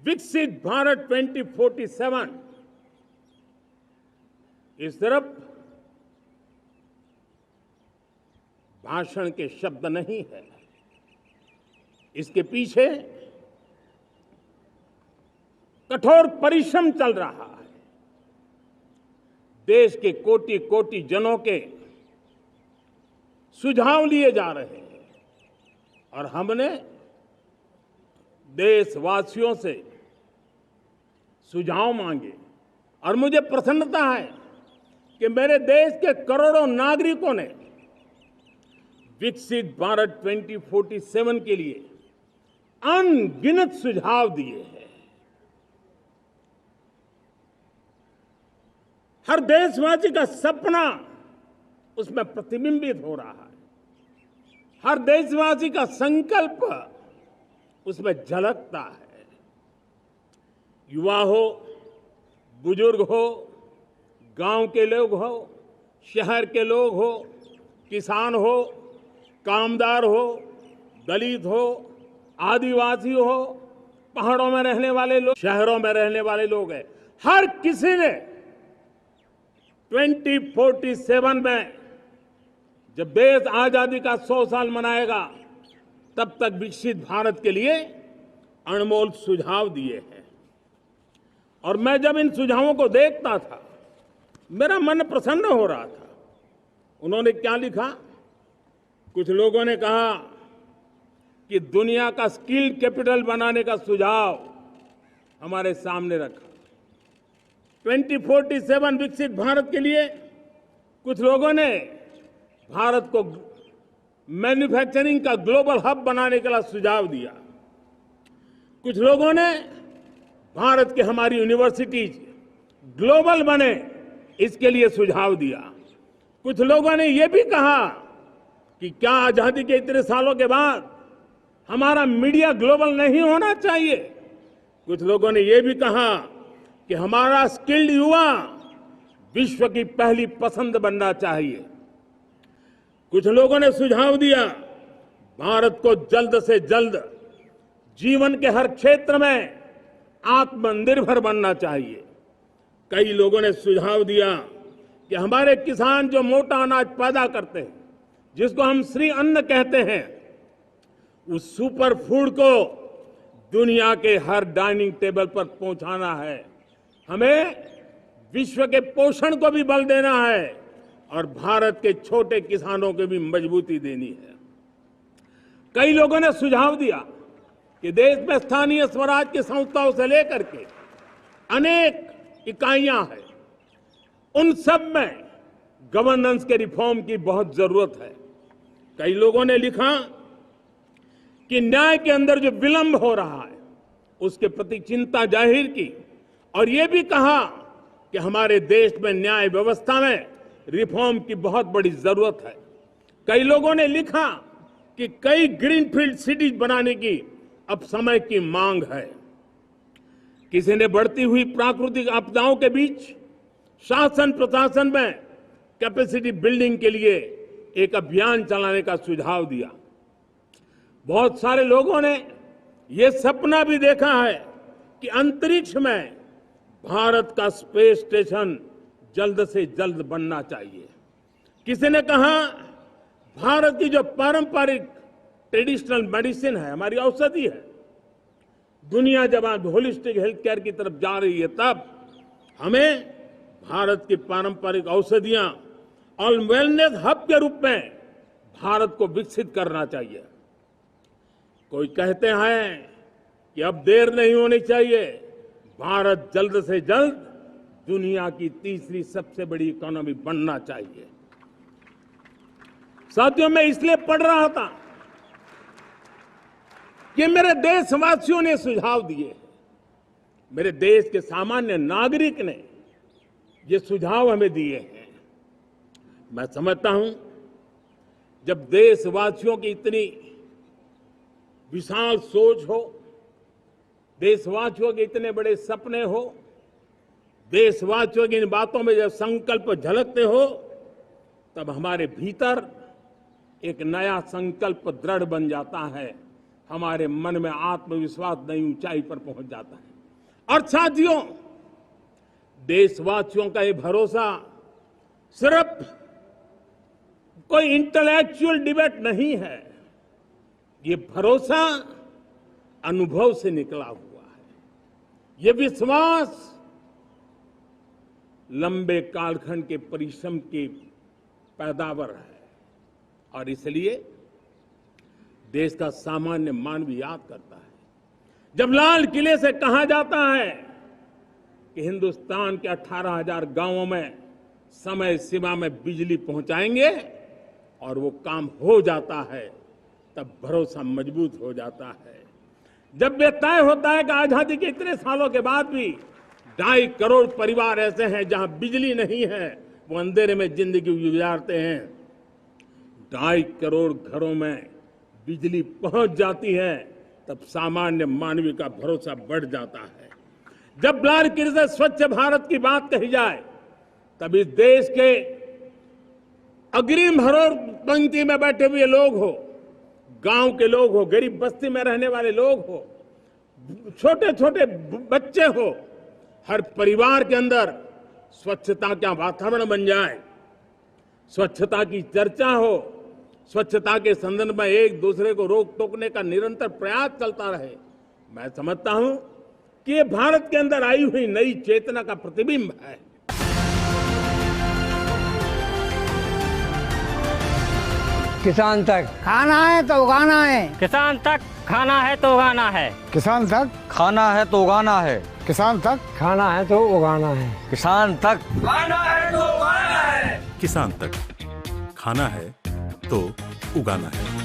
विकसित भारत 2047 ये सिर्फ भाषण के शब्द नहीं है। इसके पीछे कठोर परिश्रम चल रहा है। देश के कोटि कोटि जनों के सुझाव लिए जा रहे हैं और हमने देशवासियों से सुझाव मांगे और मुझे प्रसन्नता है कि मेरे देश के करोड़ों नागरिकों ने विकसित भारत 2047 के लिए अनगिनत सुझाव दिए हैं। हर देशवासी का सपना उसमें प्रतिबिंबित हो रहा है। हर देशवासी का संकल्प उसमें झलकता है। युवा हो, बुजुर्ग हो, गांव के लोग हो, शहर के लोग हो, किसान हो, कामदार हो, दलित हो, आदिवासी हो, पहाड़ों में रहने वाले लोग, शहरों में रहने वाले लोग हैं। हर किसी ने 2047 में जब देश आजादी का 100 साल मनाएगा तब तक विकसित भारत के लिए अनमोल सुझाव दिए हैं। और मैं जब इन सुझावों को देखता था मेरा मन प्रसन्न हो रहा था। उन्होंने क्या लिखा? कुछ लोगों ने कहा कि दुनिया का स्किल कैपिटल बनाने का सुझाव हमारे सामने रखा। 2047 विकसित भारत के लिए कुछ लोगों ने भारत को मैन्युफैक्चरिंग का ग्लोबल हब बनाने का सुझाव दिया। कुछ लोगों ने भारत की हमारी यूनिवर्सिटीज ग्लोबल बने इसके लिए सुझाव दिया। कुछ लोगों ने यह भी कहा कि क्या आजादी के इतने सालों के बाद हमारा मीडिया ग्लोबल नहीं होना चाहिए। कुछ लोगों ने यह भी कहा कि हमारा स्किल्ड युवा विश्व की पहली पसंद बनना चाहिए। कुछ लोगों ने सुझाव दिया भारत को जल्द से जल्द जीवन के हर क्षेत्र में आत्मनिर्भर बनना चाहिए। कई लोगों ने सुझाव दिया कि हमारे किसान जो मोटा अनाज पैदा करते हैं, जिसको हम श्री अन्न कहते हैं, उस सुपर फूड को दुनिया के हर डाइनिंग टेबल पर पहुंचाना है। हमें विश्व के पोषण को भी बल देना है और भारत के छोटे किसानों को भी मजबूती देनी है। कई लोगों ने सुझाव दिया कि देश में स्थानीय स्वराज की संस्थाओं से लेकर के अनेक इकाइयां हैं, उन सब में गवर्नेंस के रिफॉर्म की बहुत जरूरत है। कई लोगों ने लिखा कि न्याय के अंदर जो विलंब हो रहा है उसके प्रति चिंता जाहिर की और ये भी कहा कि हमारे देश में न्याय व्यवस्था में रिफॉर्म की बहुत बड़ी जरूरत है। कई लोगों ने लिखा कि कई ग्रीनफील्ड सिटीज बनाने की अब समय की मांग है। किसी ने बढ़ती हुई प्राकृतिक आपदाओं के बीच शासन प्रशासन में कैपेसिटी बिल्डिंग के लिए एक अभियान चलाने का सुझाव दिया। बहुत सारे लोगों ने यह सपना भी देखा है कि अंतरिक्ष में भारत का स्पेस स्टेशन जल्द से जल्द बनना चाहिए। किसी ने कहा भारत की जो पारंपरिक ट्रेडिशनल मेडिसिन है, हमारी औषधि है, दुनिया जब आज होलिस्टिक हेल्थ केयर की तरफ जा रही है तब हमें भारत की पारंपरिक औषधियां और वेलनेस हब के रूप में भारत को विकसित करना चाहिए। कोई कहते हैं कि अब देर नहीं होनी चाहिए, भारत जल्द से जल्द दुनिया की तीसरी सबसे बड़ी इकोनॉमी बनना चाहिए। साथियों, मैं इसलिए पढ़ रहा था कि मेरे देशवासियों ने सुझाव दिए, मेरे देश के सामान्य नागरिक ने ये सुझाव हमें दिए हैं। मैं समझता हूं जब देशवासियों की इतनी विशाल सोच हो, देशवासियों के इतने बड़े सपने हो, देशवासियों की इन बातों में जब संकल्प झलकते हो तब हमारे भीतर एक नया संकल्प दृढ़ बन जाता है, हमारे मन में आत्मविश्वास नई ऊंचाई पर पहुंच जाता है। और साथियों, देशवासियों का ये भरोसा सिर्फ कोई इंटेलेक्चुअल डिबेट नहीं है, ये भरोसा अनुभव से निकला हुआ है। ये विश्वास लंबे कालखंड के परिश्रम की पैदावार है और इसलिए देश का सामान्य मानव याद करता है जब लाल किले से कहा जाता है कि हिंदुस्तान के 18,000 गांवों में समय सीमा में बिजली पहुंचाएंगे और वो काम हो जाता है, तब भरोसा मजबूत हो जाता है। जब ये तय होता है कि आजादी के इतने सालों के बाद भी 2.5 करोड़ परिवार ऐसे हैं जहां बिजली नहीं है, वो अंधेरे में जिंदगी गुजारते हैं, 2.5 करोड़ घरों में बिजली पहुंच जाती है, तब सामान्य मानवीय का भरोसा बढ़ जाता है। जब लाल किले से स्वच्छ भारत की बात कही जाए, तब इस देश के अग्रिम हरोर पंक्ति में बैठे हुए लोग हो, गांव के लोग हो, गरीब बस्ती में रहने वाले लोग हो, छोटे छोटे बच्चे हो, हर परिवार के अंदर स्वच्छता का वातावरण बन जाए, स्वच्छता की चर्चा हो, स्वच्छता के संदर्भ में एक दूसरे को रोक टोकने का निरंतर प्रयास चलता रहे। मैं समझता हूं कि ये भारत के अंदर आई हुई नई चेतना का प्रतिबिंब है। किसान तक खाना है तो उगाना है, किसान तक खाना है तो उगाना है, किसान तक खाना है तो उगाना है, किसान तक खाना है तो उगाना है, किसान तक खाना है तो उगाना है, किसान तक खाना है तो उगाना है।